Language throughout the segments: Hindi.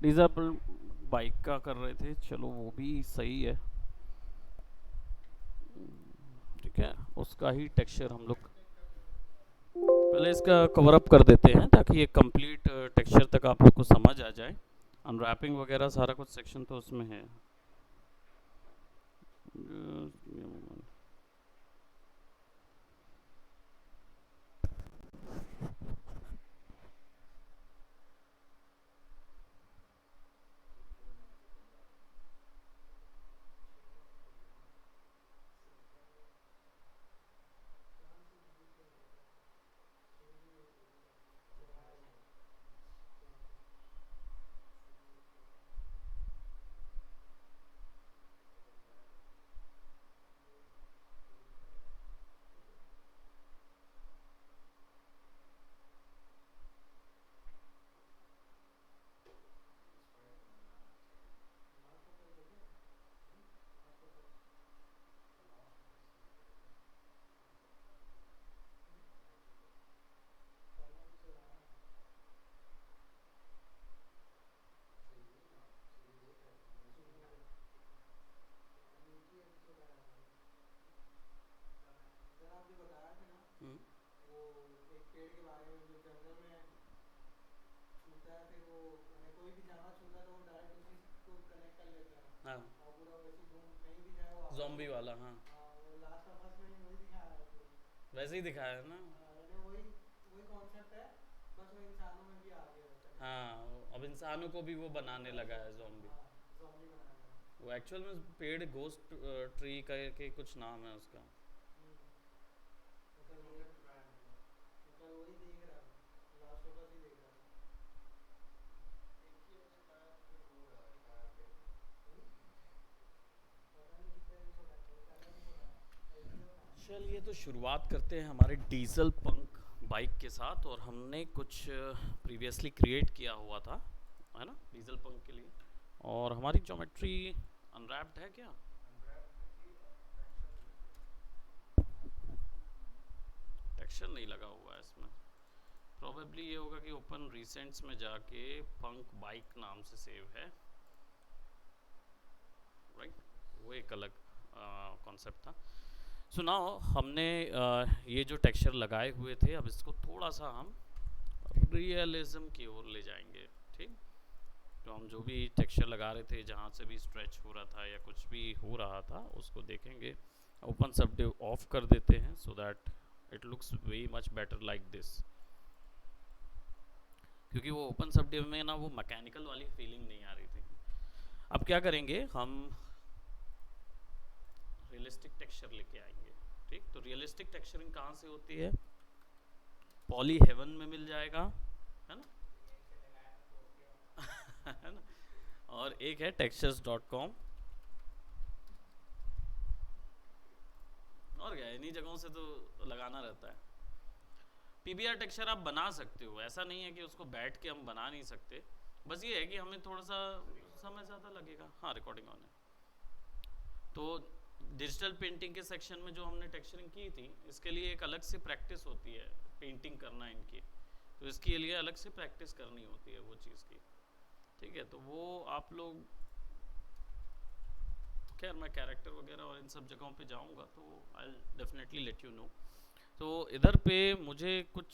डिजेबल बाइक का कर रहे थे, चलो वो भी सही है। ठीक है, उसका ही टेक्सचर हम लोग पहले इसका कवर अप कर देते हैं ताकि ये कंप्लीट टेक्सचर तक आप लोग को समझ आ जाए। अनरैपिंग वगैरह सारा कुछ सेक्शन तो उसमें है। हाँ, ज़ॉम्बी वाला, हाँ। वैसे ही दिखाया है ना। हाँ, अब इंसानों को भी वो बनाने लगा है ज़ॉम्बी। वो एक्चुअल में पेड़ घोस्ट ट्री का के कुछ नाम है उसका। चलिए, तो शुरुआत करते हैं हमारे डीजल पंक बाइक के साथ। और हमने कुछ प्रीवियसली क्रिएट किया हुआ था, है ना, डीजल पंक के लिए। और हमारी ज्योमेट्री अनरैप्ड है क्या? टेक्सचर नहीं लगा हुआ है इसमें। प्रोबेबली ये होगा कि ओपन रिसेंट्स में जाके पंक बाइक नाम से सेव है, राइट। वो एक अलग कॉन्सेप्ट था। सो नाउ हमने ये जो टेक्सचर लगाए हुए थे, अब इसको थोड़ा सा हम रियलिज्म की ओर ले जाएंगे। ठीक, तो हम जो भी टेक्सचर लगा रहे थे, जहाँ से भी स्ट्रेच हो रहा था या कुछ भी हो रहा था, उसको देखेंगे। ओपन सबडिव ऑफ कर देते हैं so that it looks way much better like this. क्योंकि वो ओपन सबडिव में ना वो मैकेनिकल वाली फीलिंग नहीं आ रही थी। अब क्या करेंगे, हम रियलिस्टिक टेक्सचर लेके आएंगे। ठीक, तो रियलिस्टिक टेक्सचरिंग कहाँ से होती है? पॉली हेवन में मिल जाएगा, है ना। है ना। और एक है textures.com। और क्या, इन्हीं जगहों से तो लगाना रहता है। पीबीआर टेक्सचर आप बना सकते हो, ऐसा नहीं है कि उसको बैठ के हम बना नहीं सकते। बस ये है कि हमें थोड़ा सा समय ज़्यादा लगेगा। हाँ, रिकॉर्डिंग ऑन है। तो डिजिटल पेंटिंग के सेक्शन में जो हमने टेक्सचरिंग की थी, इसके लिए एक अलग से प्रैक्टिस होती है, पेंटिंग करना इनकी। तो इसके लिए अलग से प्रैक्टिस करनी होती है वो चीज़ की। ठीक है, तो वो आप लोग, खैर मैं कैरेक्टर वगैरह और इन सब जगहों पे जाऊंगा तो I definitely let you know. तो इधर पे मुझे कुछ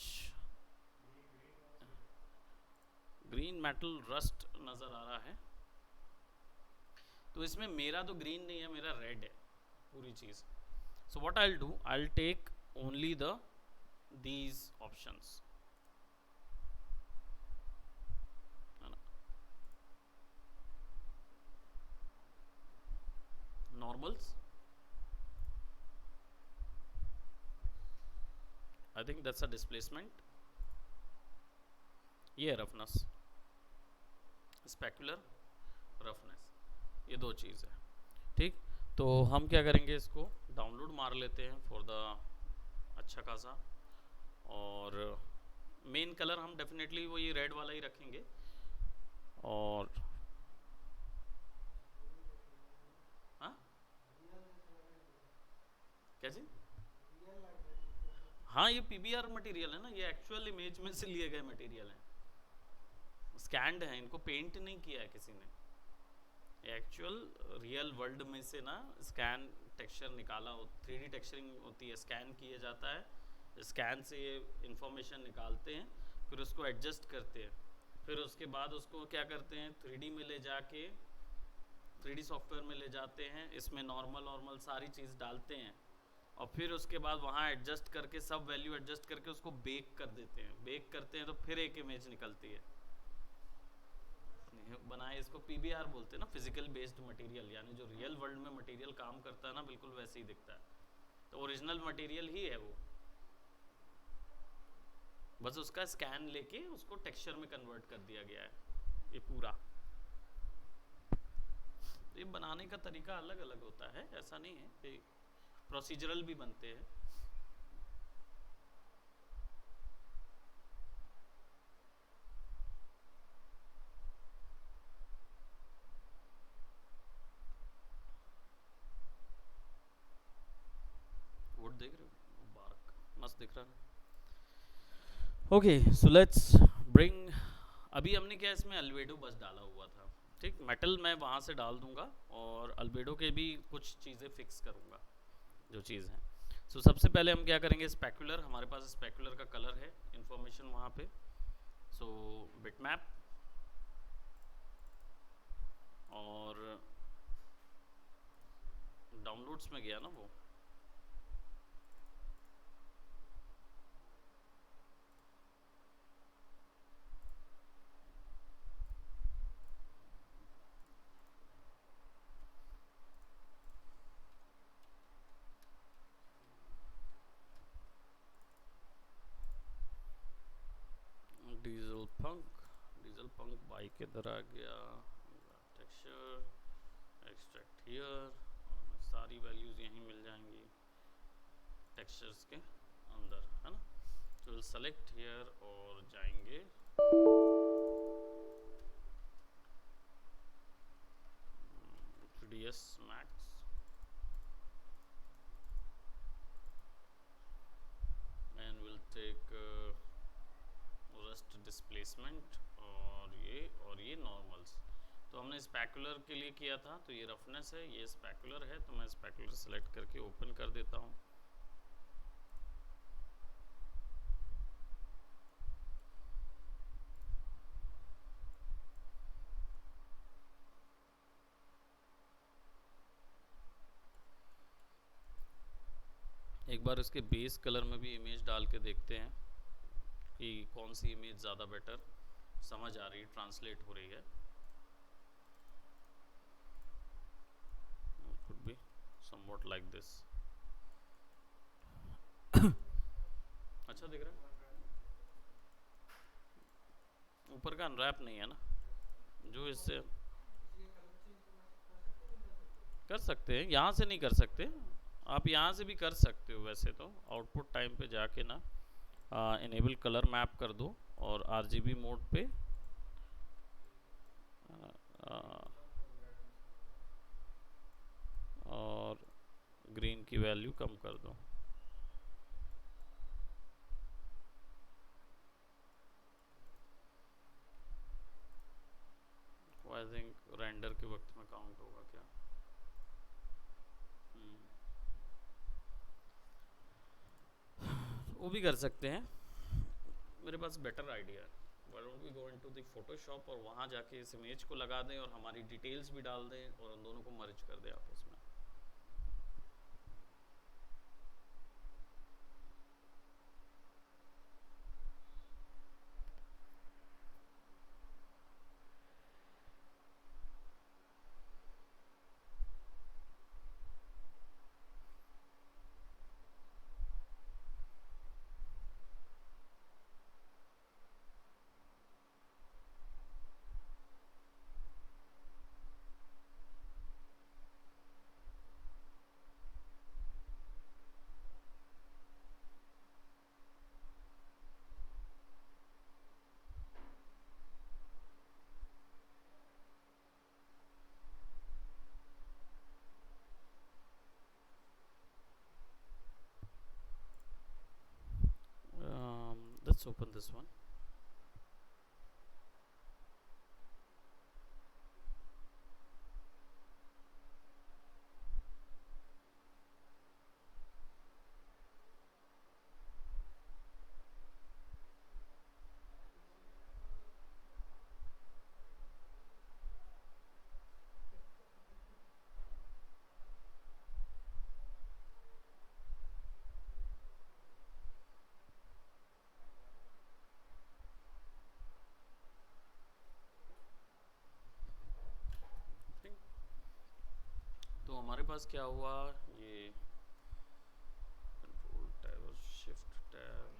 ग्रीन मेटल रस्ट नज़र आ रहा है। तो इसमें मेरा तो ग्रीन नहीं है, मेरा रेड है पूरी चीज़। So what I do, I take only the these options, है ना। Normals, I think that's a displacement. ये रफनेस, स्पेकुलर रफनेस, ये दो चीज़ है। ठीक, तो हम क्या करेंगे, इसको डाउनलोड मार लेते हैं फॉर द अच्छा खासा। और मेन कलर हम डेफिनेटली वो ये रेड वाला ही रखेंगे। और हाँ, क्या चीज़? हाँ, ये पीबीआर मटेरियल है ना, ये एक्चुअल इमेज में से लिए गए मटेरियल हैं। स्कैंड है, इनको पेंट नहीं किया है किसी ने, एक्चुअल रियल वर्ल्ड में से ना स्कैन टेक्सचर निकाला हो, 3D टेक्सचरिंग होती है, स्कैन किया जाता है, स्कैन से ये इंफॉर्मेशन निकालते हैं, फिर उसको एडजस्ट करते हैं, फिर उसके बाद उसको क्या करते हैं 3D में ले जाके 3D सॉफ्टवेयर में ले जाते हैं, इसमें नॉर्मल नॉर्मल सारी चीज़ डालते हैं, और फिर उसके बाद वहाँ एडजस्ट करके सब वैल्यू एडजस्ट करके उसको बेक कर देते हैं, बेक करते हैं तो फिर एक इमेज निकलती है बनाए। इसको पीबीआर बोलते हैं ना, फिजिकल बेस्ड मटेरियल, यानी जो रियल वर्ल्ड में मटेरियल काम करता है ना बिल्कुल वैसे ही दिखता है, तो ओरिजिनल मटेरियल ही है वो, बस उसका स्कैन लेके उसको टेक्सचर में कन्वर्ट कर दिया गया है ये पूरा। ये बनाने का तरीका अलग अलग होता है, ऐसा नहीं है कि प्रोसीजरल भी बनते हैं। वुड देख रहे हो, बार्क मस्त दिख रहा है। ओके सो लेट्स ब्रिंग, अभी हमने क्या इसमें अल्बेडो बस डाला हुआ था, ठीक, मेटल मैं वहाँ से डाल दूंगा और अल्बेडो के भी कुछ चीज़ें फिक्स करूँगा जो चीज़ है। सो सबसे पहले हम क्या करेंगे, स्पेकुलर, हमारे पास स्पेकुलर का कलर है, इंफॉर्मेशन वहाँ पे, सो बिटमैप, और डाउनलोड्स में गया ना वो, डीजल पंक बाइक के इधर आ गया, टेक्सचर एक्सट्रैक्ट हियर, सारी वैल्यूज़ यहीं मिल जाएंगी टेक्सचर्स के अंदर, है ना। तो विल सेलेक्ट हियर और जाएंगे DS Max, and we'll take rust displacement, और ये नॉर्मल्स, तो हमने स्पेकुलर के लिए किया था, तो ये रफनेस है, ये स्पेकुलर है, तो मैं स्पेकुलर सेलेक्ट करके ओपन कर देता हूँ। एक बार इसके बेस कलर में भी इमेज डाल के देखते हैं कि कौन सी इमेज ज़्यादा बेटर समझ आ रही है, ट्रांसलेट हो रही है। could be somewhat like this। अच्छा दिख रहा है, ऊपर का अनरैप नहीं है ना, जो इससे कर सकते हैं, यहाँ से नहीं कर सकते, आप यहाँ से भी कर सकते हो वैसे तो, आउटपुट टाइम पे जाके ना इनेबल कलर मैप कर दो और RGB मोड पे और ग्रीन की वैल्यू कम कर दो। आई थिंक रेंडर के वक्त में काउंट होगा क्या, वो भी कर सकते हैं, मेरे पास बेटर आइडिया है, why don't we go into the Photoshop और वहाँ जाके इस इमेज को लगा दें और हमारी डिटेल्स भी डाल दें और उन दोनों को मर्ज कर दें आपस में। Let's open this one। हमारे पास क्या हुआ, ये कंट्रोल टैब और शिफ्ट टैब,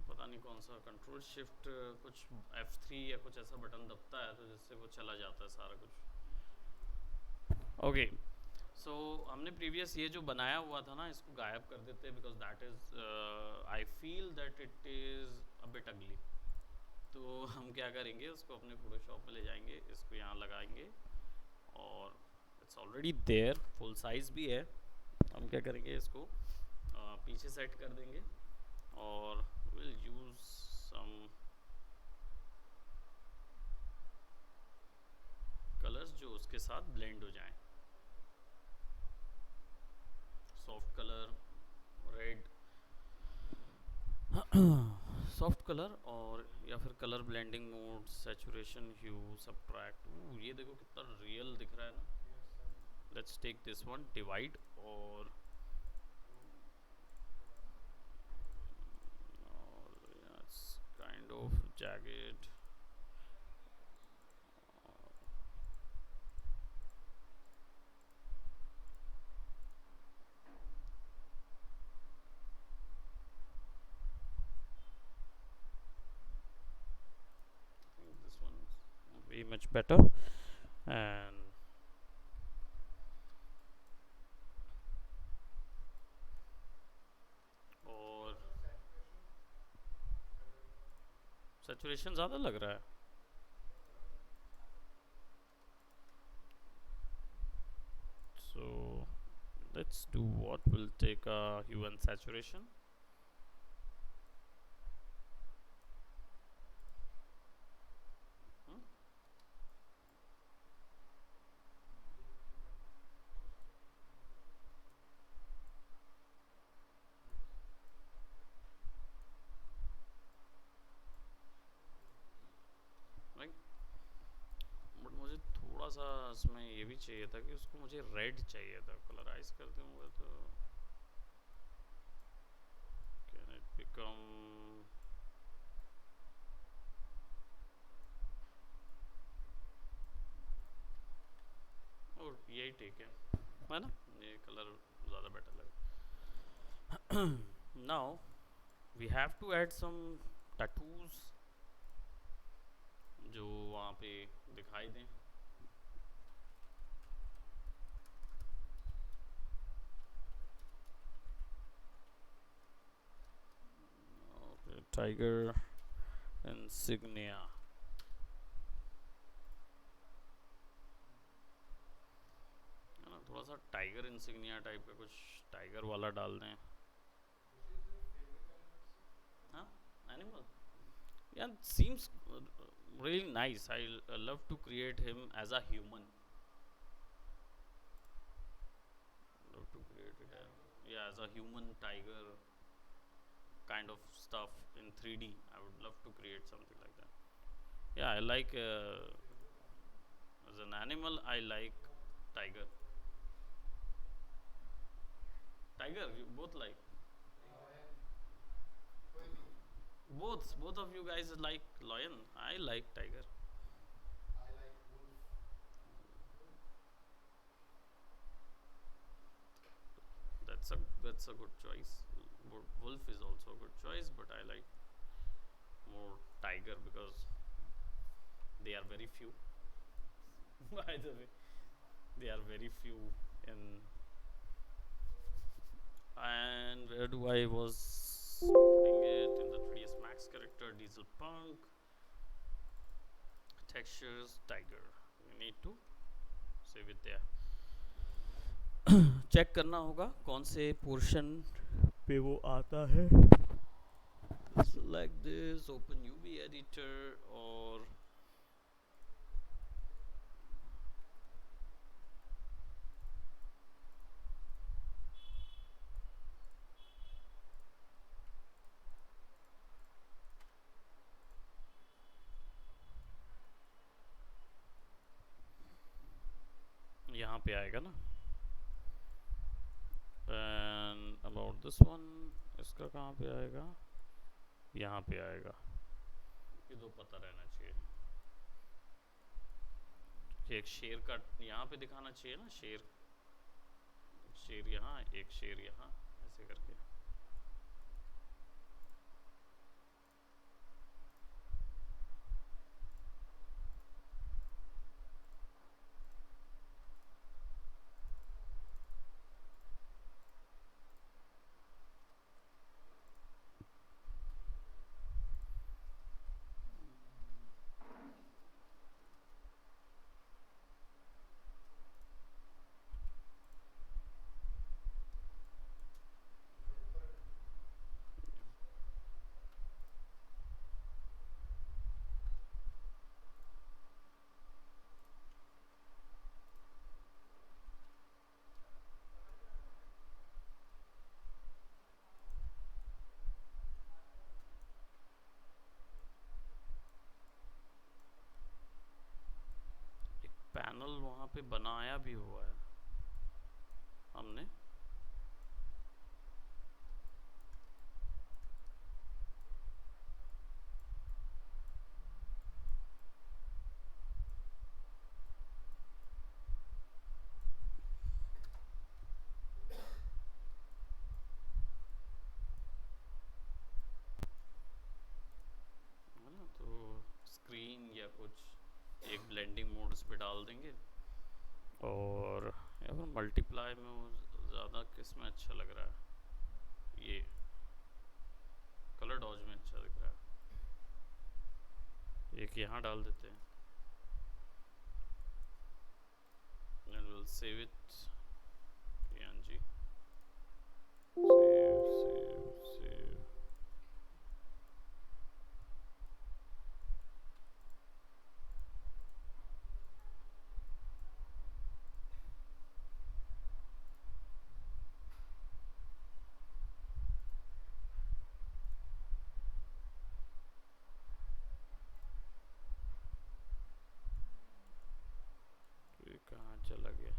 पता नहीं कौन सा कंट्रोल शिफ्ट कुछ F3 या कुछ ऐसा बटन दबता है तो जिससे वो चला जाता है सारा कुछ। ओके सो हमने प्रीवियस ये जो बनाया हुआ था ना, इसको गायब कर देते हैं because that is I feel that it is a bit अगली। तो हम क्या करेंगे, उसको अपने फोटोशॉप में ले जाएंगे, इसको यहाँ लगाएंगे और it's already there, full size भी है। हम क्या करेंगे, इसको पीछे सेट कर देंगे और विल यूज सम कलर्स जो उसके साथ ब्लेंड हो जाएं। Soft colour, red soft colour, और या फिर colour blending mode, saturation, hue, subtract. ये देखो कितना रियल दिख रहा है ना। Let's take this one, divide, और kind of jagged. I think this one is way much better. And और saturation ज़्यादा लग रहा है। So let's do what, we'll take a hue and saturation. But मुझे थोड़ा सा इसमें ये भी चाहिए था कि उसको मुझे रेड चाहिए था, कलराइज कर दूंगा तो कैन इट बिकम, और यही ठीक है ना, ये कलर ज़्यादा बेटर लगे। Now we have to add some tattoos जो वहाँ पे दिखाई दें। टाइगर इंसिग्निया, है ना, थोड़ा सा टाइगर इंसिग्निया टाइप का कुछ टाइगर वाला डाल दें। हाँ, animal, yeah, seems really nice. I love to create him as a human. Love to create it as, yeah, as a human tiger kind of stuff in 3D. I would love to create something like that. Yeah, I like as an animal. I like tiger. Tiger, you both like. Both of you guys like lion. I like tiger. That's a good choice. Wolf is also a good choice, but I like more tiger because they are very few. By the way, they are very few in. And where do I was putting it, in the 3ds Max character, Diesel Punk, textures, tiger. We need to save it there. Check करना होगा कौन से पोर्शन पे वो आता है। Select this, open UV editor, और यहाँ पे आएगा ना। एंड अबाउट दिस वन, इसका कहाँ पे आएगा, यहाँ पे आएगा। ये तो पता रहना चाहिए कि एक शेर का यहाँ पे दिखाना चाहिए ना, शेर, शेर यहाँ, एक शेर यहाँ, ऐसे करके। पैनल वहाँ पे बनाया भी हुआ है हमने। है ना, तो स्क्रीन या कुछ एक ब्लेंडिंग मोड्स पे डाल देंगे, और या फिर मल्टीप्लाई में वो ज़्यादा किस में अच्छा लग रहा है, ये कलर डॉज में अच्छा दिख रहा है, एक यहाँ डाल देते हैं, and we'll save it, png, save। ये कहाँ चला गया?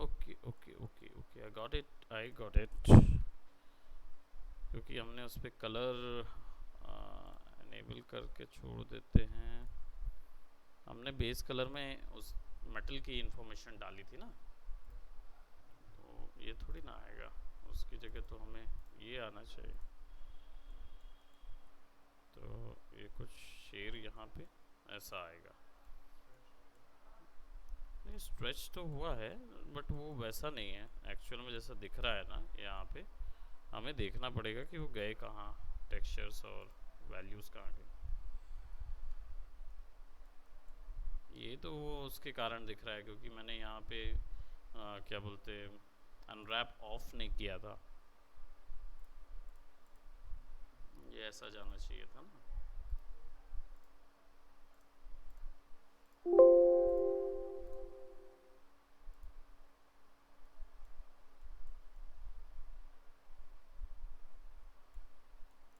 Okay okay okay okay, I got it, I got it. क्योंकि हमने उस पर कलर एनेबल करके छोड़ देते हैं। हमने बेस कलर में उस मेटल की इंफॉर्मेशन डाली थी ना, तो ये थोड़ी ना आएगा, उसकी जगह तो हमें ये आना चाहिए। तो ये कुछ शेर यहाँ पे ऐसा आएगा। नहीं, स्ट्रेच तो हुआ है बट वो वैसा नहीं है एक्चुअल में जैसा दिख रहा है ना यहाँ पे। हमें देखना पड़ेगा कि वो गए कहाँ, टेक्सचर्स और वैल्यूज़ कहाँ गए। ये तो वो उसके कारण दिख रहा है क्योंकि मैंने यहाँ पे क्या बोलते, अनरैप ऑफ नहीं किया था, ये ऐसा जाना चाहिए था ना।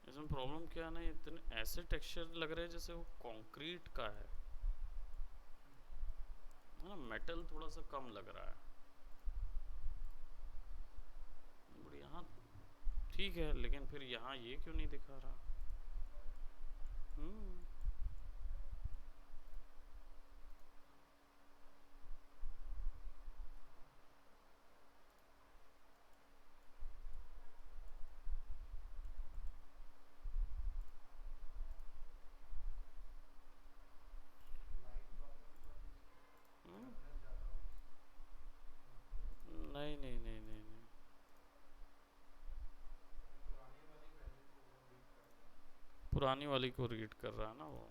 इसमें प्रॉब्लम क्या है ना, इतने ऐसे टेक्सचर लग रहे हैं जैसे वो कंक्रीट का है ना, मेटल थोड़ा सा कम लग रहा है। बट यहाँ ठीक है, लेकिन फिर यहाँ ये क्यों नहीं दिखा रहा? हम्म नहीं नहीं नहीं नहीं नहीं, पुरानी वाली को रीड कर रहा है ना वो।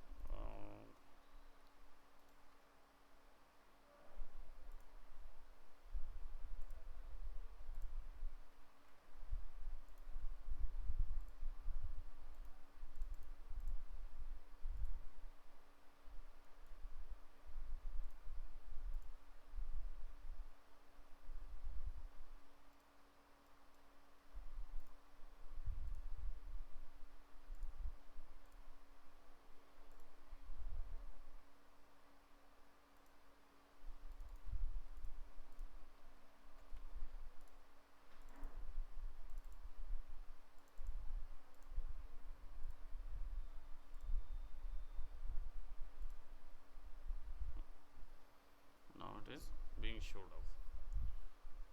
being showed off.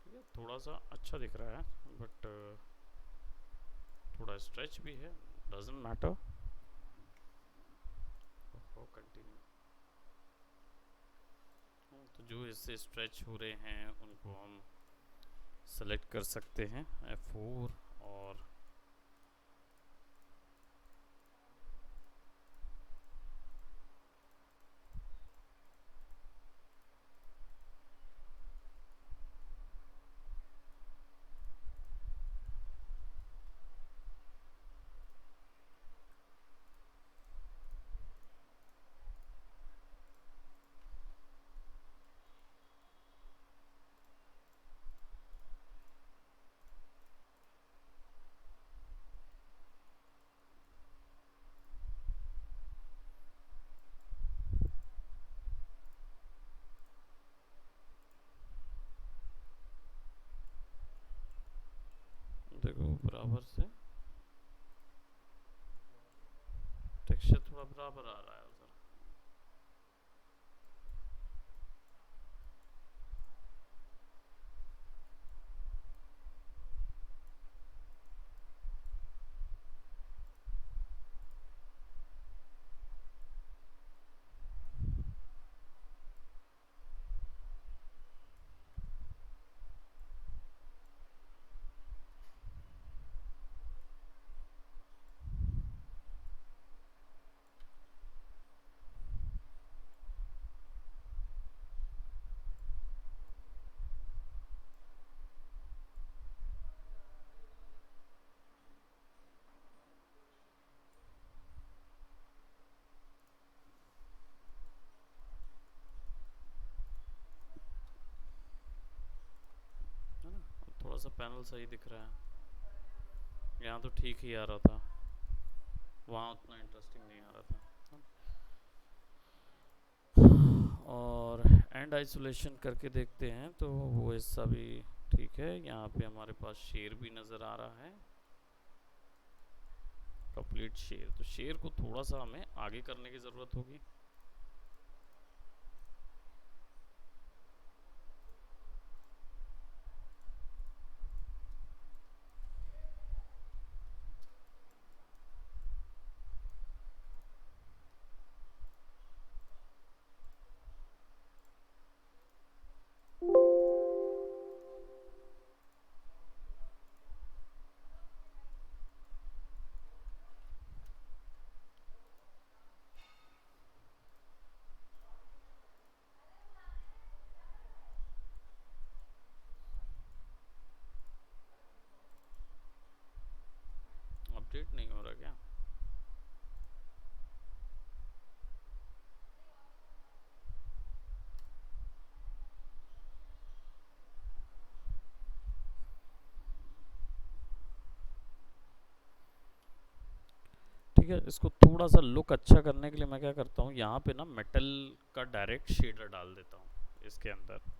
ठीक है, थोड़ा सा अच्छा दिख रहा है बट थोड़ा स्ट्रेच भी है, डजंट मैटर। कंटिन्यू। तो जो इससे स्ट्रेच हो रहे हैं उनको हम सेलेक्ट कर सकते हैं F4 और देखो बराबर से टेक्सचर थोड़ा बराबर आ रहा है उधर। है ना, थोड़ा सा पैनल सही दिख रहा है, यहाँ तो ठीक ही आ रहा था, वहाँ उतना इंटरेस्टिंग नहीं आ रहा था। और एंड आइसोलेशन करके देखते हैं तो वो हिस्सा भी ठीक है। यहाँ पे हमारे पास शेर भी नज़र आ रहा है, कंप्लीट शेर। तो शेर को थोड़ा सा हमें आगे करने की ज़रूरत होगी। अपडेट नहीं हो रहा क्या? ठीक है, इसको थोड़ा सा लुक अच्छा करने के लिए मैं क्या करता हूँ, यहाँ पे ना मेटल का डायरेक्ट शेडर डाल देता हूँ इसके अंदर।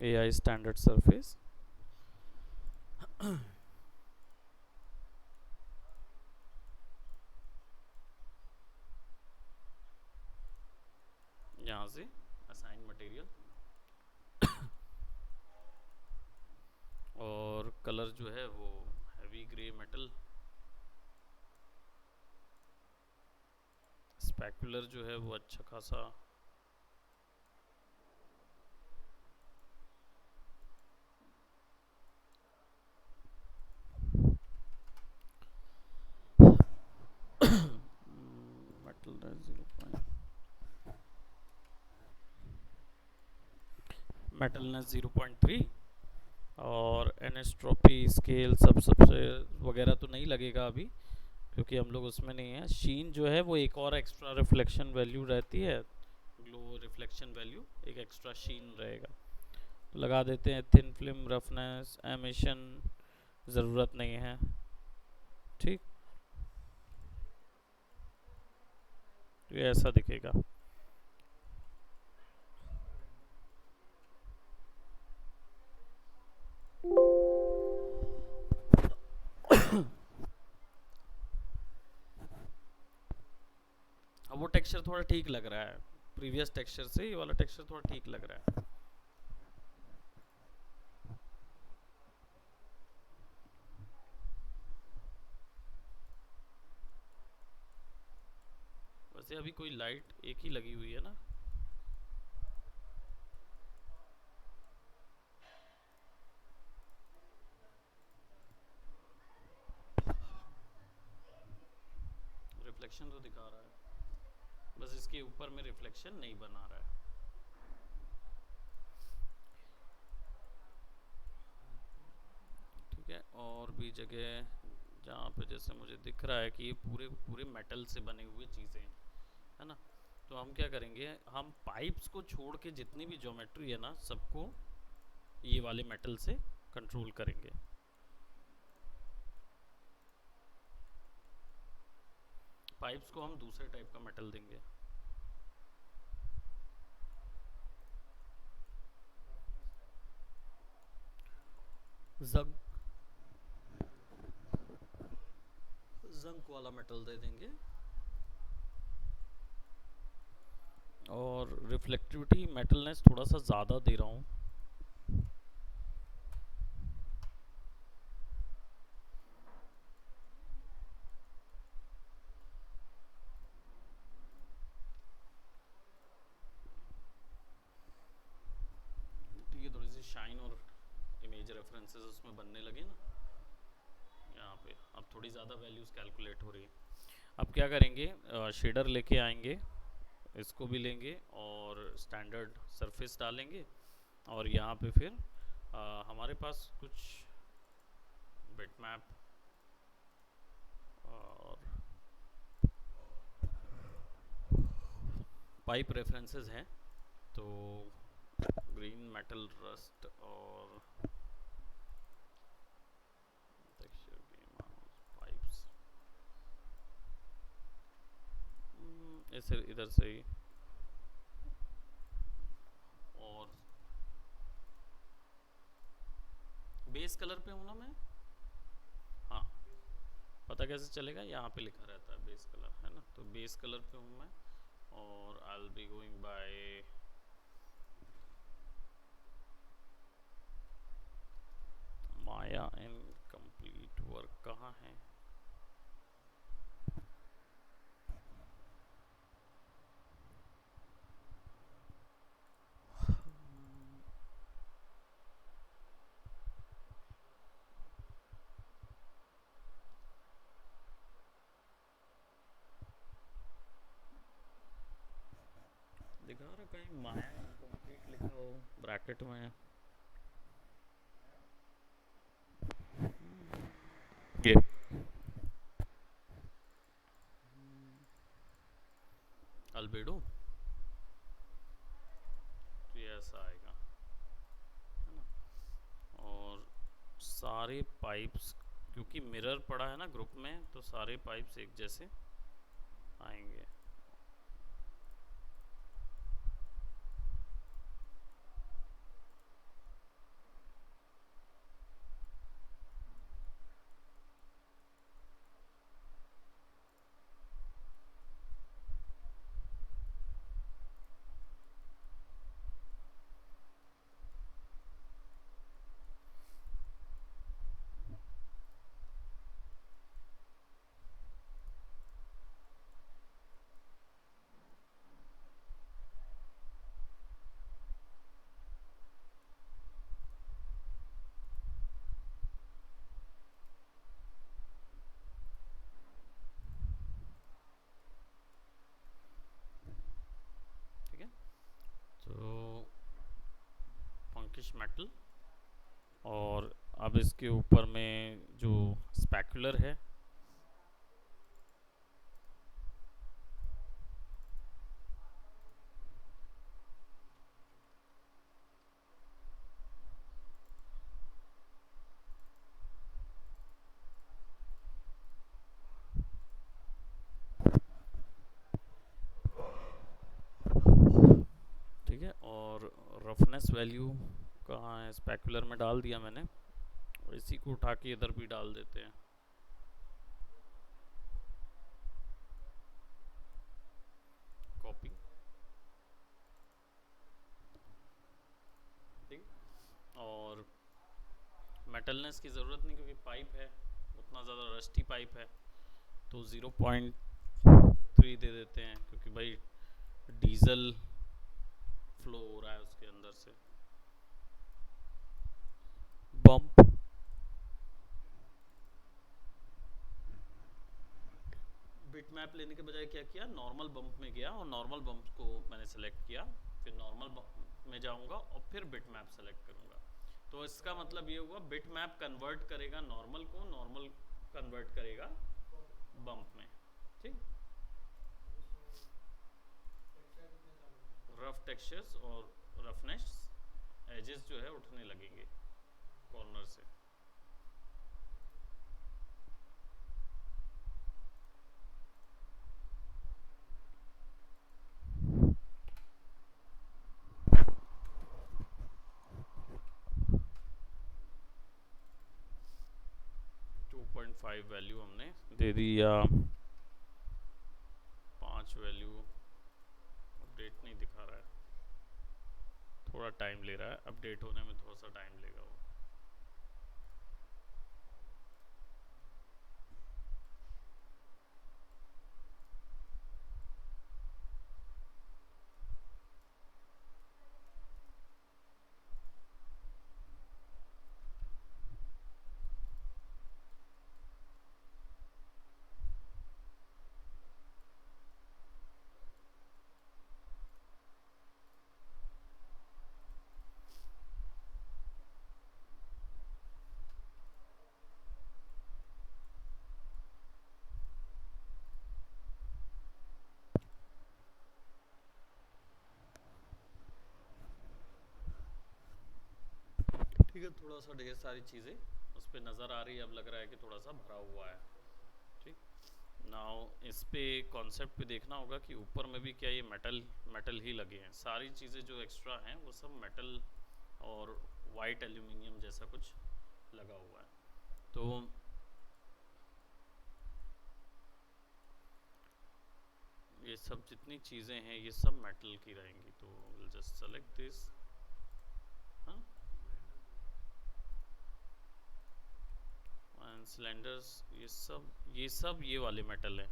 AI स्टैंडर्ड सरफेस, यहाँ से असाइन मटेरियल और कलर जो है वो हैवी ग्रे मेटल। स्पेकुलर जो है वो अच्छा खासा, मेटलनेस 0.3 और एनेस्ट्रोपी स्केल सबसे वगैरह तो नहीं लगेगा अभी, क्योंकि हम लोग उसमें नहीं है। शीन जो है वो एक और एक्स्ट्रा रिफ्लेक्शन वैल्यू रहती है, ग्लो रिफ्लेक्शन वैल्यू, एक एक्स्ट्रा शीन रहेगा, तो लगा देते हैं। थिन फिल्म रफनेस एमिशन ज़रूरत नहीं है, ठीक। तो ये ऐसा दिखेगा। अब वो टेक्सचर थोड़ा ठीक लग रहा है, प्रीवियस टेक्सचर से ये वाला टेक्सचर थोड़ा ठीक लग रहा है। वैसे अभी कोई लाइट एक ही लगी हुई है ना? रिफ्लेक्शन तो दिखा रहा है, बस इसके ऊपर में रिफ्लेक्शन नहीं बना रहा है। ठीक है, और भी जगह जहाँ पे जैसे मुझे दिख रहा है कि ये पूरे पूरे मेटल से बने हुए चीज़ें हैं, है ना? तो हम क्या करेंगे, हम पाइप्स को छोड़ के जितनी भी ज्योमेट्री है ना, सबको ये वाले मेटल से कंट्रोल करेंगे। पाइप्स को हम दूसरे टाइप का मेटल देंगे। जंक जंक वाला मेटल दे देंगे। और रिफ्लेक्टिविटी मेटलनेस थोड़ा सा ज़्यादा दे रहा हूँ। ठीक है, थोड़ी सी शाइन और इमेज रेफरेंसेस उसमें बनने लगे ना यहाँ पे। अब थोड़ी ज़्यादा वैल्यूज़ कैलकुलेट हो रही है। अब क्या करेंगे, शेडर लेके आएंगे, इसको भी लेंगे और स्टैंडर्ड सरफेस डालेंगे। और यहाँ पे फिर हमारे पास कुछ बिटमैप और पाइप रेफरेंसेस हैं, तो ग्रीन मेटल रस्ट और पाइप्स ऐसे इधर से ही। और बेस कलर पे हूँ ना मैं? हाँ, पता कैसे चलेगा? यहाँ पे लिखा रहता है बेस कलर, है ना? तो बेस कलर पे हूँ मैं, और I will be going by Maya and complete work. कहाँ है? दिखा रहा कहीं माया इनकम्प्लीट लिखा हो ब्रैकेट में। ये अल्बेडो, तो ये ऐसा आएगा, है ना? और सारे पाइप्स, क्योंकि मिरर पड़ा है ना ग्रुप में, तो सारे पाइप्स एक जैसे आएंगे। ठीक है, तो पंकिश मेटल, और अब इसके ऊपर में जो स्पैकुलर है, रफनेस वैल्यू कहाँ है, स्पेकुलर में डाल दिया मैंने, इसी को उठा के इधर भी डाल देते हैं। कॉपी, ठीक। और मेटलनेस की ज़रूरत नहीं क्योंकि पाइप है, उतना ज़्यादा रस्टी पाइप है, तो 0.3 दे देते हैं क्योंकि भाई डीजल फ्लो हो रहा है उसके अंदर से। बम्प, बिट मैप लेने के बजाय क्या किया, नॉर्मल बम्प में गया और नॉर्मल बम्प को मैंने सेलेक्ट किया, फिर नॉर्मल बम्प में जाऊंगा और फिर बिट मैप सेलेक्ट करूंगा। तो इसका मतलब ये हुआ बिट मैप कन्वर्ट करेगा नॉर्मल को, नॉर्मल कन्वर्ट करेगा बम्प में, ठीक। रफ टेक्सचर्स और रफनेस, एजेस जो है उठने लगेंगे कॉर्नर से। फाइव वैल्यू हमने दे दी, या 5 वैल्यू, अपडेट नहीं दिखा रहा है, थोड़ा टाइम ले रहा है, अपडेट होने में थोड़ा सा टाइम लेगा वो। ठीक है, थोड़ा सा ढेर सारी चीज़ें उस पर नज़र आ रही है, अब लग रहा है कि थोड़ा सा भरा हुआ है, ठीक। नाउ इस पे कॉन्सेप्ट पे देखना होगा कि ऊपर में भी क्या ये मेटल ही लगे हैं, सारी चीज़ें जो एक्स्ट्रा हैं वो सब मेटल और वाइट एल्यूमिनियम जैसा कुछ लगा हुआ है। तो ये सब जितनी चीज़ें हैं ये सब मेटल की रहेंगी, तो विल जस्ट सेलेक्ट दिस। हाँ, एंड सिलेंडर्स, ये सब ये वाले मेटल है।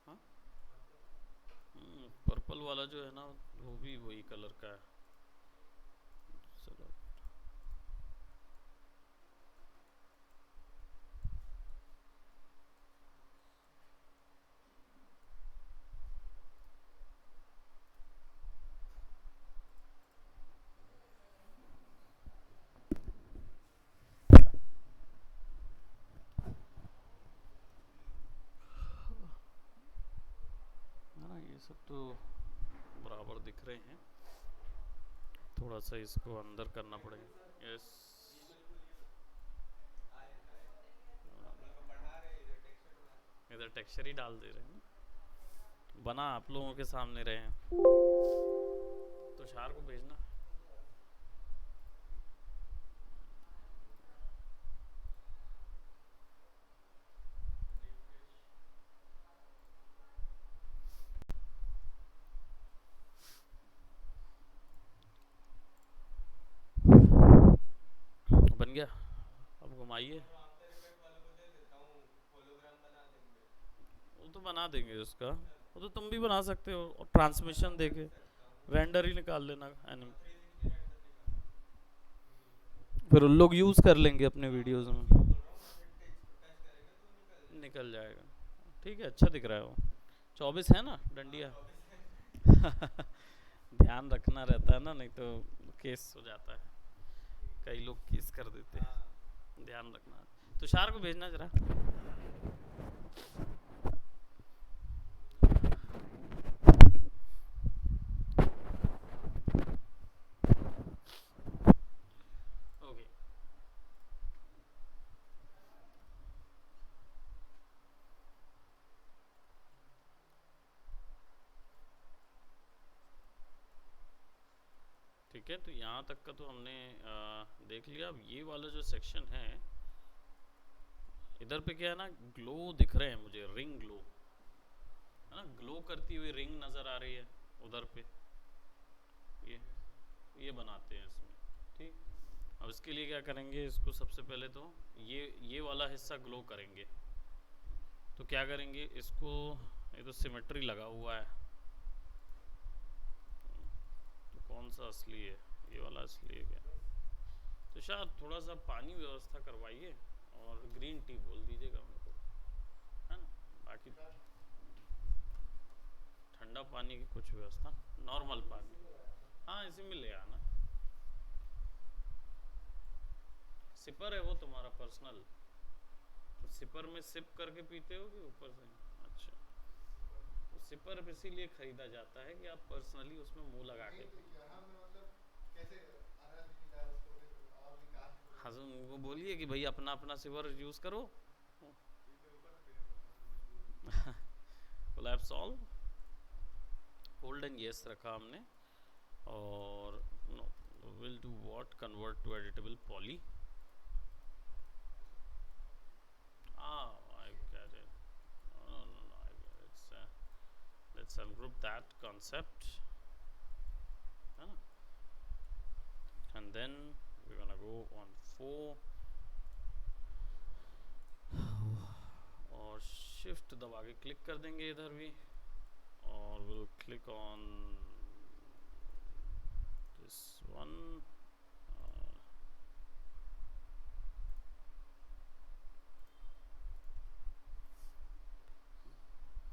हाँ, पर्पल वाला जो है ना वो भी वही कलर का है। चलो, ना ये सब तो बराबर दिख रहे हैं, थोड़ा सा इसको अंदर करना पड़ेगा। यस, इधर टेक्सचर ही डाल दे रहे हैं ना, बना आप लोगों के सामने रहे हैं, तुषार को भेजना। बन गया, अब घुमाइए। वो तो बना देंगे उसका, वो तो तुम भी बना सकते हो, और ट्रांसमिशन देके रेंडर ही निकाल लेना एनिम, फिर उन लोग यूज़ कर लेंगे अपने वीडियोस में, निकल जाएगा। ठीक है, अच्छा दिख रहा है वो। 24 है ना डंडिया। ध्यान रखना रहता है ना, नहीं तो केस हो जाता है, कई लोग केस कर देते हैं, ध्यान रखना। तुषार को भेजना जरा। ठीक है, तो यहाँ तक का तो हमने देख लिया। अब ये वाला जो सेक्शन है, इधर पे क्या है ना, ग्लो दिख रहे हैं मुझे, रिंग ग्लो है ना, ग्लो करती हुई रिंग नज़र आ रही है उधर पे, ये बनाते हैं इसमें। ठीक, अब इसके लिए क्या करेंगे, इसको सबसे पहले तो ये वाला हिस्सा ग्लो करेंगे। तो क्या करेंगे इसको, ये तो सिमेट्री लगा हुआ है, तो कौन सा असली है, ये वाला असली है क्या? तो शायद थोड़ा सा पानी व्यवस्था करवाइए और ग्रीन टी बोल दीजिएगा उनको, है ना। बाकी ठंडा पानी की कुछ व्यवस्था, नॉर्मल पानी, हाँ इसी में ले आना। सिपर है वो तुम्हारा पर्सनल, तो सिपर में सिप करके पीते हो कि ऊपर से? अच्छा, तो सिपर इसीलिए खरीदा जाता है कि आप पर्सनली उसमें मुंह लगा के हाँ, वो बोलिए कि भाई अपना अपना सिपर यूज़ करो। Collapse solve, hold and yes रखा हमने, और no will do what, convert to editable poly. I get it. No, I get it. Let's ungroup that concept, है ना, and then we're gonna go on 4 और shift दबा के क्लिक कर देंगे इधर भी, और we'll click on this one,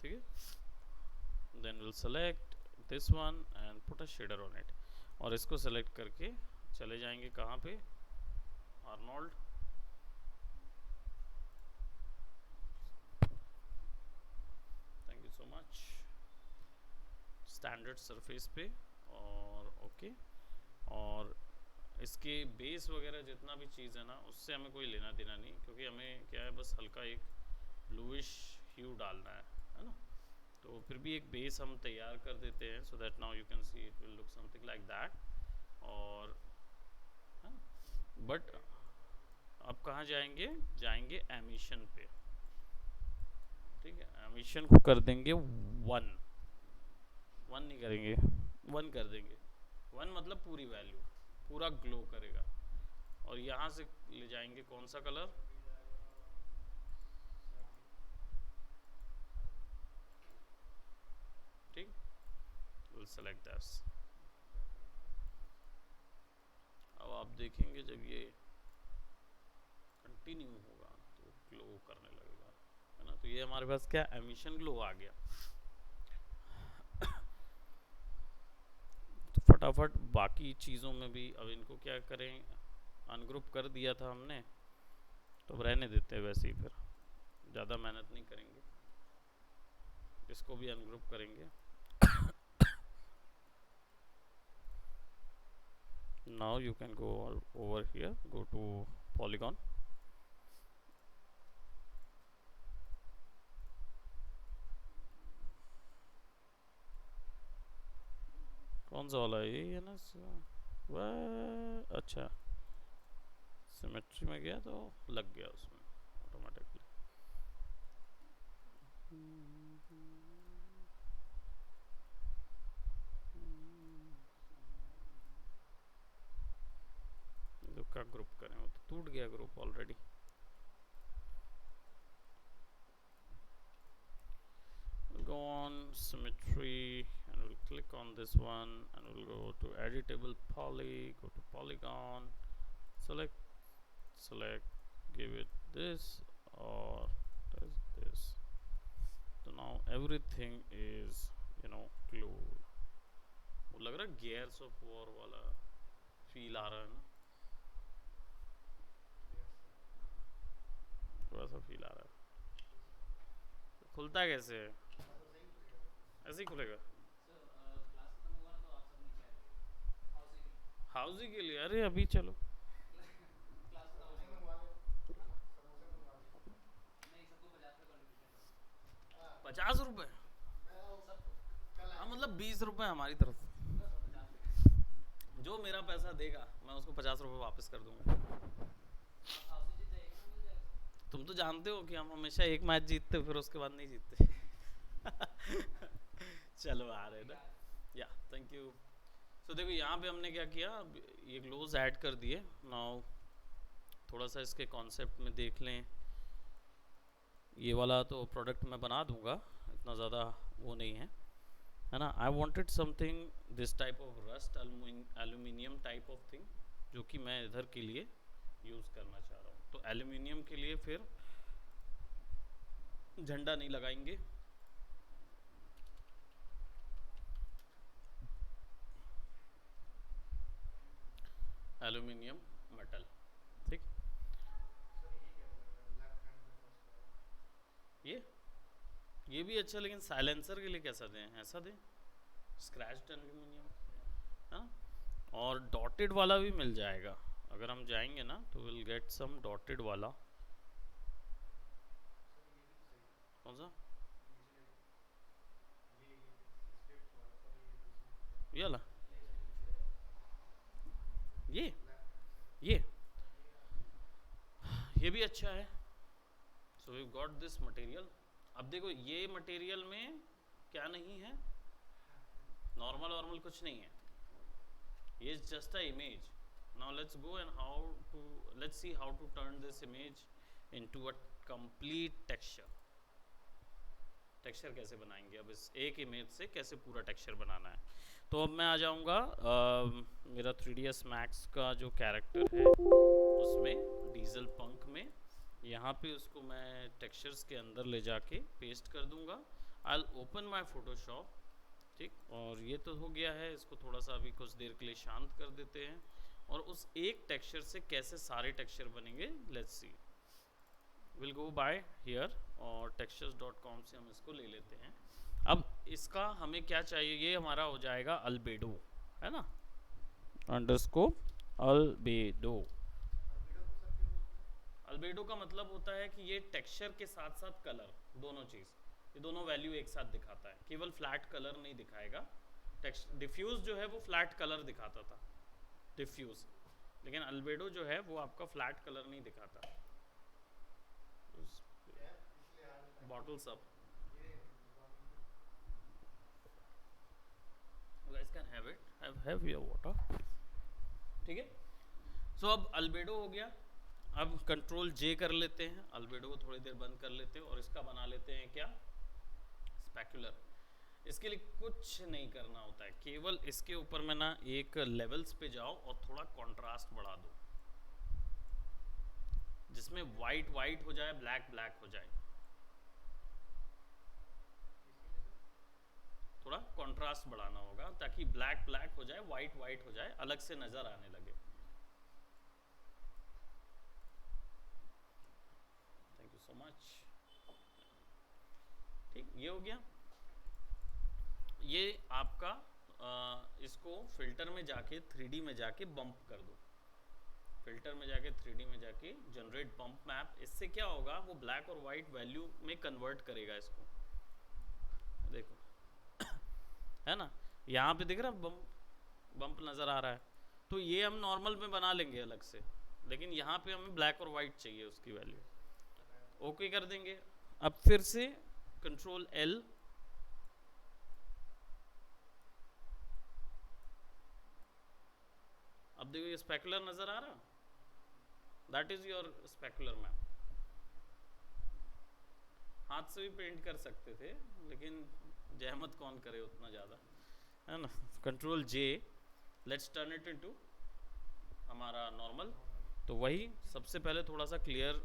ठीक है। then we'll select this one and put a shader on it, और इसको select करके चले जाएंगे कहाँ पे, Arnold, thank you so much, standard surface पे, और ओके। और इसके बेस वगैरह जितना भी चीज़ है ना, उससे हमें कोई लेना देना नहीं, क्योंकि हमें क्या है, बस हल्का एक ब्लूइश ह्यू डालना है ना। तो फिर भी एक बेस हम तैयार कर देते हैं, so that now you can see it will look something like that. और बट अब कहाँ जाएंगे, जाएंगे एमिशन पे, ठीक है। एमिशन को कर देंगे 1 नहीं करेंगे, 1 कर देंगे, 1 मतलब पूरी वैल्यू, पूरा ग्लो करेगा। और यहाँ से ले जाएंगे कौन सा कलर, ठीक, विल सेलेक्ट दैट्स। अब आप देखेंगे जब ये कंटिन्यू होगा तो ग्लो करने लगेगा, है ना। तो ये हमारे पास क्या, एमिशन ग्लो आ गया। तो फटाफट बाकी चीज़ों में भी अब इनको क्या करें, अनग्रुप कर दिया था हमने, तो अब रहने देते हैं वैसे ही, फिर ज़्यादा मेहनत नहीं करेंगे, इसको भी अनग्रुप करेंगे। now you can go all over here, go to polygon, कौन सा वाला है ये ना, वह अच्छा सिमेट्री में गया तो लग गया उसमें ऑटोमेटिकली। का ग्रुप करें, वो तो टूट गया group already. We'll go on symmetry and we'll click on this one and we'll go to editable poly, go to polygon, select, give it this or this. So now everything is, you know, glued. वो लग रहा है Gears of War वाला फील आ रहा है ना, थोड़ा सा फील आ रहा है। खुलता कैसे है, ऐसे ही खुलेगा हाउसी के लिए? अरे अभी चलो 50 रुपए, हाँ मतलब 20 रुपए हमारी तरफ से। जो मेरा पैसा देगा मैं उसको 50 रुपये वापस कर दूंगा। तुम तो जानते हो कि हम हमेशा एक मैच जीतते फिर उसके बाद नहीं जीतते। चलो आ रहे ना। या थैंक यू। सो देखो यहाँ पे हमने क्या किया, ये ग्लोव्स ऐड कर दिए। नाउ थोड़ा सा इसके कॉन्सेप्ट में देख लें। ये वाला तो प्रोडक्ट मैं बना दूंगा, इतना ज़्यादा वो नहीं है ना। I wanted something this type of rust aluminium type of thing, जो कि मैं इधर के लिए यूज़ करना चाह रहा हूँ। तो एल्यूमिनियम के लिए फिर झंडा नहीं लगाएंगे, एल्यूमिनियम मेटल। ठीक, ये भी अच्छा, लेकिन साइलेंसर के लिए कैसा दें, ऐसा दें स्क्रैच्ड एल्यूमिनियम, है ना। और डॉटेड वाला भी मिल जाएगा अगर हम जाएंगे ना, तो विल गेट सम डॉटेड वाला। कौन सा? ये वाला, ये ये भी अच्छा है। So we got this material. अब देखो ये मटेरियल में क्या नहीं है, नॉर्मल कुछ नहीं है, ये is just a image. Now let's go and let's see how to turn this image into a complete texture. Texture कैसे बनाएंगे, अब इस एक इमेज से कैसे पूरा टेक्सचर बनाना है। तो अब मैं आ जाऊंगा मेरा 3ds Max का जो कैरेक्टर है उसमें डीजल पंक में, यहाँ पे उसको मैं टेक्सचर्स के अंदर ले जाके पेस्ट कर दूंगा। I open my Photoshop. ठीक, और ये तो हो गया है, इसको थोड़ा सा अभी कुछ देर के लिए शांत कर देते हैं। और उस एक टेक्सचर से कैसे सारे टेक्सचर बनेंगे, let's see. Will go by here और textures.com से हम इसको ले लेते हैं। अब इसका हमें क्या चाहिए, ये हमारा हो जाएगा अल्बेडो, है ना, अंडरस्कोर अल्बेडो। अल्बेडो का मतलब होता है कि ये टेक्सचर के साथ साथ कलर, दोनों चीज़, ये दोनों वैल्यू एक साथ दिखाता है, केवल फ्लैट कलर नहीं दिखाएगा। डिफ्यूज जो है वो फ्लैट कलर दिखाता था, डिफ्यूज, लेकिन अल्बेडो जो है वो आपका फ्लैट कलर नहीं दिखाता। Bottles up, you guys can have it, have your water। ठीक है, सो अब अल्बेडो हो गया। अब कंट्रोल J कर लेते हैं, अल्बेडो को थोड़ी देर बंद कर लेते हैं और इसका बना लेते हैं क्या, स्पेक्युलर। इसके लिए कुछ नहीं करना होता है, केवल इसके ऊपर में ना एक लेवल्स पे जाओ और थोड़ा कंट्रास्ट बढ़ा दो, जिसमें वाइट वाइट हो जाए, ब्लैक ब्लैक हो जाए। थोड़ा कंट्रास्ट बढ़ाना होगा ताकि ब्लैक ब्लैक हो जाए, वाइट वाइट हो जाए, अलग से नजर आने लगे। Thank you so much. ठीक, ये हो गया। ये आपका इसको फिल्टर में जाके 3D में जाके बम्प कर दो, फिल्टर में जाके 3D में जाके जनरेट बम्प मैप। इससे क्या होगा, वो ब्लैक और वाइट वैल्यू में कन्वर्ट करेगा इसको। देखो है ना, यहाँ पे दिख रहा है बम्प नज़र आ रहा है। तो ये हम नॉर्मल में बना लेंगे अलग से, लेकिन यहाँ पे हमें ब्लैक और वाइट चाहिए उसकी वैल्यू। ओके कर देंगे। अब फिर से कंट्रोल L, अब देखो ये स्पेकुलर नज़र आ रहा, that is your specular map. हाथ से भी पेंट कर सकते थे, लेकिन जहमत कौन करे उतना ज़्यादा, है ना। Control J, let's turn it into हमारा नॉर्मल। तो वही सबसे पहले थोड़ा सा क्लियर,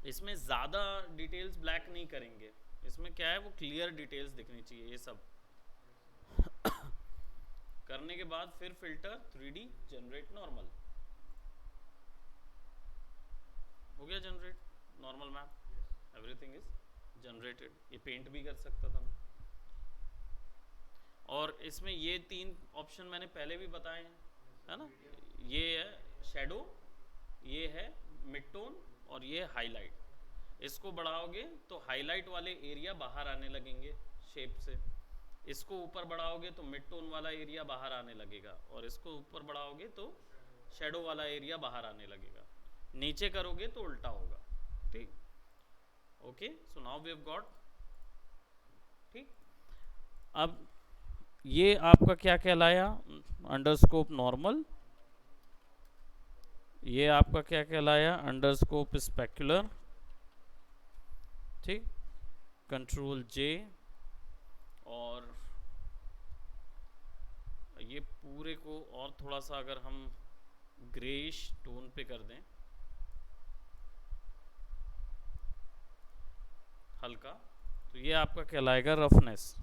इसमें ज़्यादा डिटेल्स ब्लैक नहीं करेंगे, इसमें क्या है वो क्लियर डिटेल्स दिखनी चाहिए। ये सब करने के बाद फिर फिल्टर 3D जनरेट नॉर्मल, हो गया generate normal map, everything is generated. ये पेंट भी कर सकता था मैं। और इसमें ये 3 ऑप्शन मैंने पहले भी बताए हैं, है ना। ये है शेडो, ये है मिड टोन और ये हाईलाइट। इसको बढ़ाओगे तो हाईलाइट वाले एरिया बाहर आने लगेंगे शेप से, इसको ऊपर बढ़ाओगे तो मिड टोन वाला एरिया बाहर आने लगेगा, और इसको ऊपर बढ़ाओगे तो शेडो वाला एरिया बाहर आने लगेगा। नीचे करोगे तो उल्टा होगा। ठीक, okay, so now we have got. ठीक, अब ये आपका क्या कहलाया, अंडरस्कोप नॉर्मल। ये आपका क्या कहलाया, अंडरस्कोप स्पेक्युलर। ठीक, कंट्रोल जे, और ये पूरे को और थोड़ा सा अगर हम ग्रेइश टोन पे कर दें हल्का, तो ये आपका कहलाएगा रफनेस।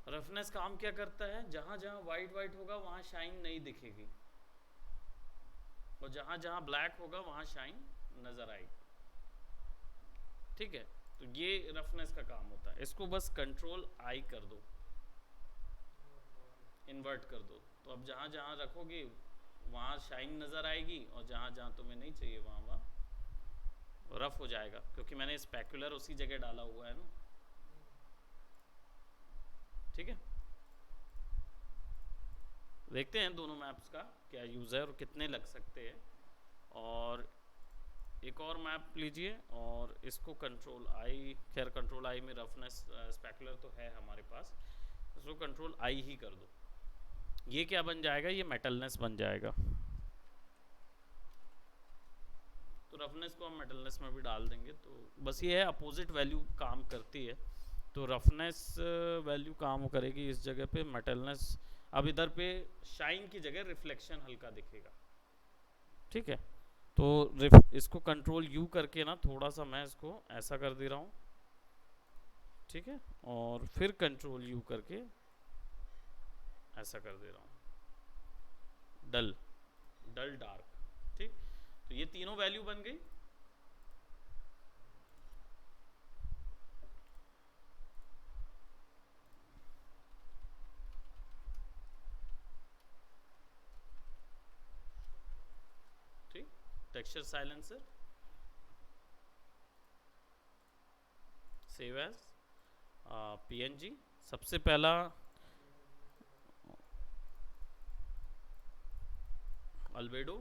रफनेस काम क्या करता है, जहां जहां वाइट वाइट होगा वहां शाइन नहीं दिखेगी, और जहां जहां ब्लैक होगा वहां शाइन नजर आएगी। ठीक है, तो ये रफनेस का काम होता है। इसको बस कंट्रोल आई कर दो, इन्वर्ट कर दो, तो अब जहां जहां रखोगे वहां शाइन नजर आएगी, और जहां जहां तुम्हें नहीं चाहिए वहां वहां रफ हो जाएगा, क्योंकि मैंने स्पेक्युलर उसी जगह डाला हुआ है ना। ठीक है, देखते हैं दोनों मैप्स का क्या यूज़ है और कितने लग सकते हैं। और एक और मैप लीजिए, और इसको कंट्रोल आई, खैर कंट्रोल आई में रफनेस स्पेक्युलर तो है हमारे पास, इसको कंट्रोल आई ही कर दो। ये क्या बन जाएगा, ये मेटलनेस बन जाएगा। तो रफनेस को हम मेटलनेस में भी डाल देंगे, तो बस ये है अपोजिट वैल्यू काम करती है। तो रफनेस वैल्यू काम करेगी इस जगह पे, मेटलनेस अब इधर पे शाइन की जगह रिफ्लेक्शन हल्का दिखेगा। ठीक है, तो इसको कंट्रोल यू करके ना थोड़ा सा मैं इसको ऐसा कर दे रहा हूँ। ठीक है, और फिर कंट्रोल यू करके ऐसा कर दे रहा हूँ, डल डल डार्क। ठीक, तो ये तीनों वैल्यू बन गई। ठीक, texture silencer, save as PNG. सबसे पहला albedo,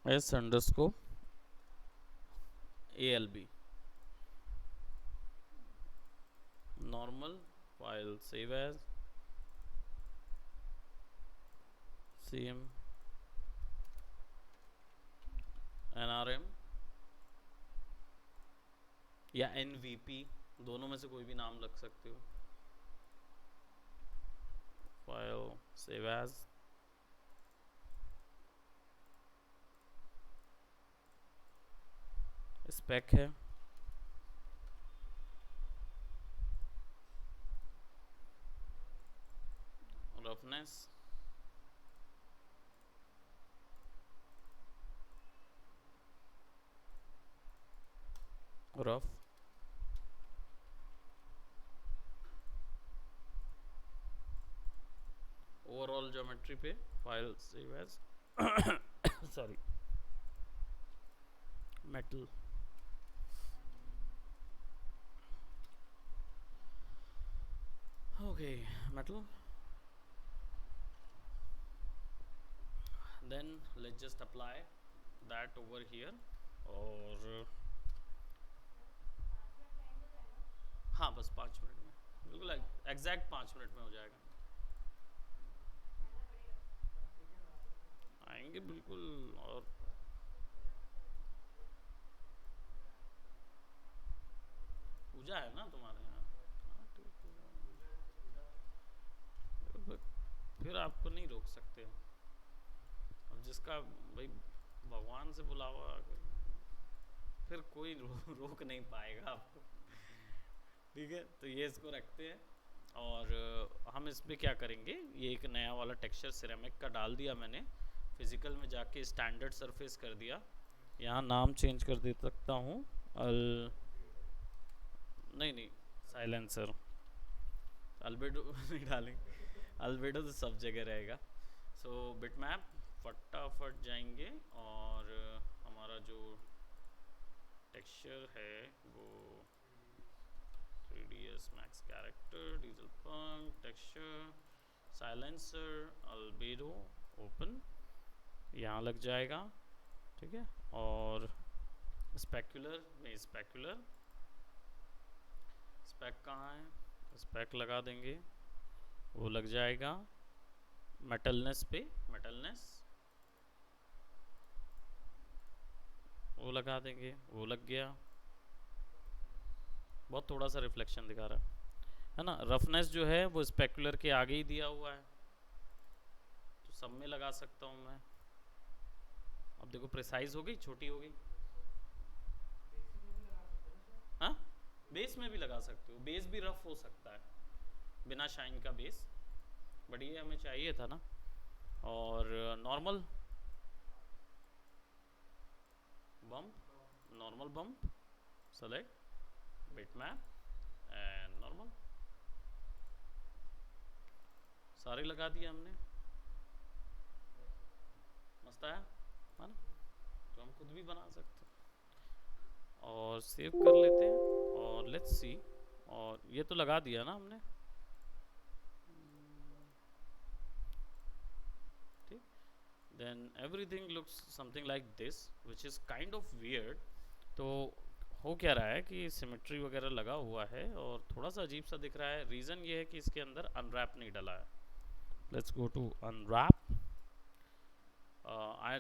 s underscore ALB, normal file save as CM NRM या NVP, दोनों में से कोई भी नाम लग सकते हो। फाइल सेव एज स्पेक है, रफनेस, रफ, ओवरऑल ज्योमेट्री पे file save as sorry metal. Okay, metal, then let's just apply that over here। और हाँ, बस 5 मिनट में, बिल्कुल एग्जैक्ट 5 मिनट में हो जाएगा। आएंगे बिल्कुल। और पूजा है ना तुम्हारे यहाँ? हाँ, ठीक है, फिर आपको नहीं रोक सकते। अब जिसका भाई भगवान से बुलावा, फिर कोई रोक नहीं पाएगा आपको। ठीक है, तो ये इसको रखते हैं, और हम इसमें क्या करेंगे, ये एक नया वाला टेक्सचर सिरेमिक का डाल दिया मैंने, फिजिकल में जाके स्टैंडर्ड सरफेस कर दिया। यहाँ नाम चेंज कर दे सकता हूँ, नहीं नहीं, साइलेंसर अल्बेडो नहीं डालेंगे, अल्बेडो तो सब जगह रहेगा। सो बिटमैप फटाफट जाएंगे और हमारा जो टेक्सचर है वो 3ds मैक्स कैरेक्टर डीजल पंक टेक्सचर साइलेंसर अल्बेडो ओपन यहाँ लग जाएगा, ठीक है। और स्पेकुलर में स्पेकुलर स्पेक कहाँ है, स्पेक लगा देंगे, वो लग जाएगा। मेटलनेस पे मेटलनेस वो लगा देंगे, वो लग गया। बहुत थोड़ा सा रिफ्लेक्शन दिखा रहा है ना। रफनेस जो है वो स्पेकुलर के आगे ही दिया हुआ है, तो सब में लगा सकता हूँ मैं। अब देखो प्रिसाइज हो गई, छोटी हो गई। हाँ, बेस में भी लगा सकते हो, बेस भी रफ हो सकता है बिना शाइन का बेस, बट ये हमें चाहिए था ना। और normal bump, normal bump select bitmap and normal, सारे लगा दिए हमने। मस्त है ना, तो हम खुद भी बना सकते हैं। और सेव कर लेते हैं और लेट्स सी। और ये तो लगा दिया ना हमने, ठीक। Then everything looks something like this which is kind of weird. तो हो क्या रहा है कि सिमेट्री वगैरह लगा हुआ है और थोड़ा सा अजीब सा दिख रहा है। रीज़न ये है कि इसके अंदर अनरैप नहीं डला है। Let's go to unwrap.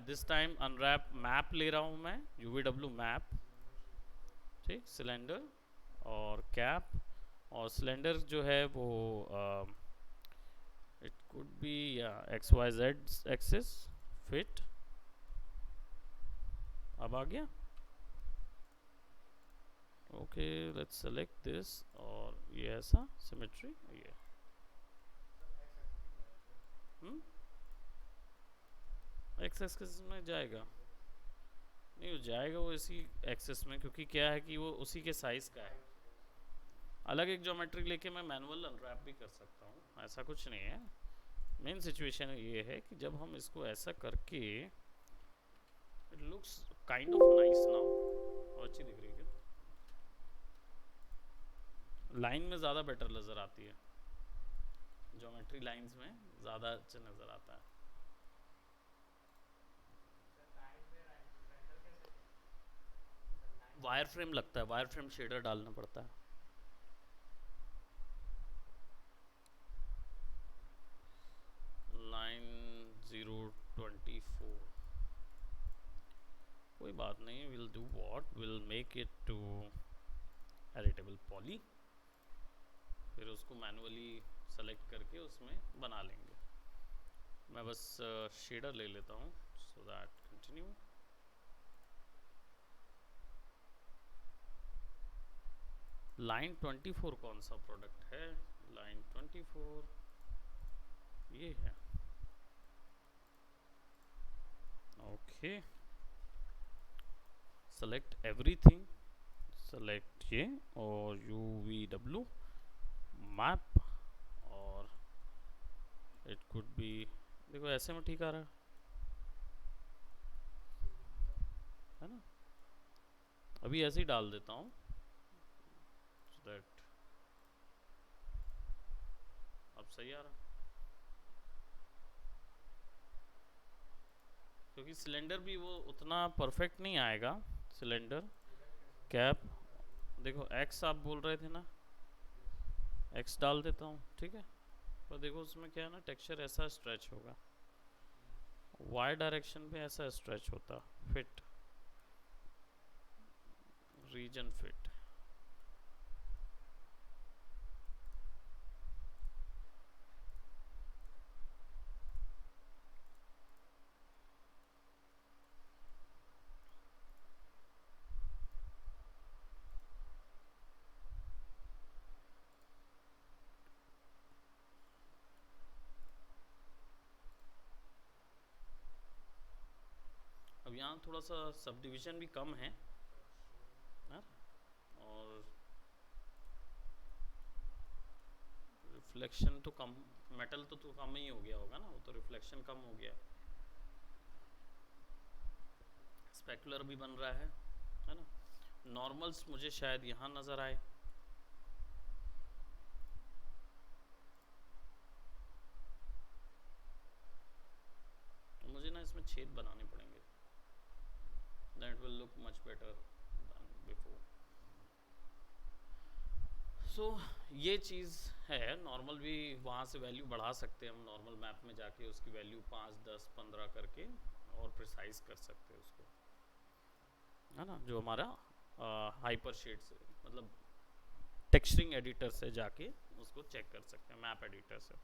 This time unwrap map ले रहा हूँ मैं, UVW मैप, ठीक। सिलेंडर और कैप, और सिलेंडर जो है वो it could be XYZ axis fit. अब आ गया, ओके लेट्स सेलेक्ट दिस। और ये ऐसा सिमेट्री, ये एक्स एक्सिस में जाएगा, नहीं हो जाएगा वो इसी एक्सेस में, क्योंकि क्या है कि वो उसी के साइज़ का है। अलग एक ज्योमेट्री लेके मैं मैनुअल अनरैप भी कर सकता हूँ, ऐसा कुछ नहीं है। मेन सिचुएशन ये है कि जब हम इसको ऐसा करके, it looks kind of nice now, और अच्छी दिख रही है। लाइन में ज़्यादा बेटर नज़र आती है, ज्योमेट्री लाइंस में ज़्यादा अच्छा नज़र आता है। वायर फ्रेम लगता है, वायर फ्रेम शेडर डालना पड़ता है। लाइन 024, कोई बात नहीं, will do what, will make it to editable poly, फिर उसको मैनुअली सेलेक्ट करके उसमें बना लेंगे। मैं बस शेडर ले लेता हूँ सो दैट कंटिन्यू। लाइन 24 कौन सा प्रोडक्ट है? लाइन 24 ये है, ओके। सेलेक्ट एवरीथिंग, सेलेक्ट ये और UVW मैप, और इट कुड बी, देखो ऐसे में ठीक आ रहा है ना। अभी ऐसे ही डाल देता हूँ so that अब सही आ रहा, क्योंकि सिलेंडर भी वो उतना परफेक्ट नहीं आएगा। सिलेंडर कैप, देखो X आप बोल रहे थे ना, X डाल देता हूँ, ठीक है। पर देखो उसमें क्या है ना, टेक्सचर ऐसा स्ट्रेच होगा, Y डायरेक्शन पे ऐसा स्ट्रेच होता, फिट रीजन फिट। अब यहाँ थोड़ा सा सब डिवीजन भी कम है, और रिफ्लेक्शन तो कम, मेटल तो कम ही हो गया होगा ना, वो तो रिफ्लेक्शन कम हो गया। स्पेकुलर भी बन रहा है ना। नॉर्मल्स मुझे शायद यहाँ नज़र आए, मुझे ना इसमें छेद बनाने पड़ेंगे, that will look much better than before. So ये चीज़ है। नॉर्मल भी वहाँ से वैल्यू बढ़ा सकते हैं हम, नॉर्मल मैप में जाके उसकी वैल्यू 5, 10, 15 करके और प्रिसाइज कर सकते हैं उसको, है ना। जो हमारा हाइपर शेड से, मतलब टेक्सचरिंग एडिटर से जाके उसको चेक कर सकते हैं, मैप एडिटर से।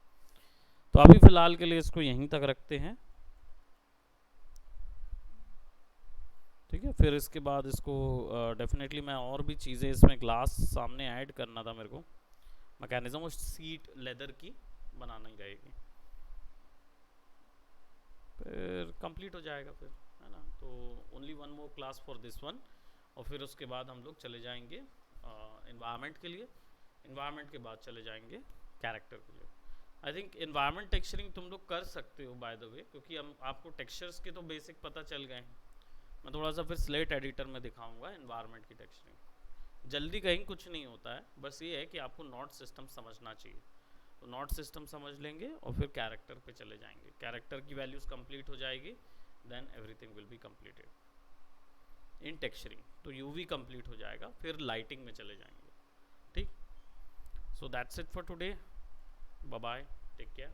तो अभी फ़िलहाल के लिए इसको यहीं तक रखते हैं, ठीक है। फिर इसके बाद इसको डेफिनेटली मैं और भी चीज़ें इसमें ग्लास सामने ऐड करना था मेरे को, मैकेनिज्म और सीट लेदर की बनाना ही रहेगी, फिर कंप्लीट हो जाएगा फिर, है ना। तो only one more class for this one, और फिर उसके बाद हम लोग चले जाएंगे इन्वायरमेंट के लिए, इन्वायरमेंट के बाद चले जाएंगे कैरेक्टर के लिए। आई थिंक इन्वायरमेंट टेक्सचरिंग तुम लोग कर सकते हो बाय द वे, क्योंकि हम आपको टेक्सचर्स के तो बेसिक पता चल गए हैं। मैं थोड़ा सा फिर स्लेट एडिटर में दिखाऊंगा इन्वायरमेंट की टेक्सचरिंग। जल्दी कहीं कुछ नहीं होता है, बस ये है कि आपको नॉट सिस्टम समझना चाहिए, तो नॉट सिस्टम समझ लेंगे और फिर कैरेक्टर पे चले जाएंगे। कैरेक्टर की वैल्यूज़ कंप्लीट हो जाएगी, then everything will be completed in texturing. तो यूवी कंप्लीट हो जाएगा, फिर लाइटिंग में चले जाएंगे, ठीक। So that's it for today, bye bye, take care.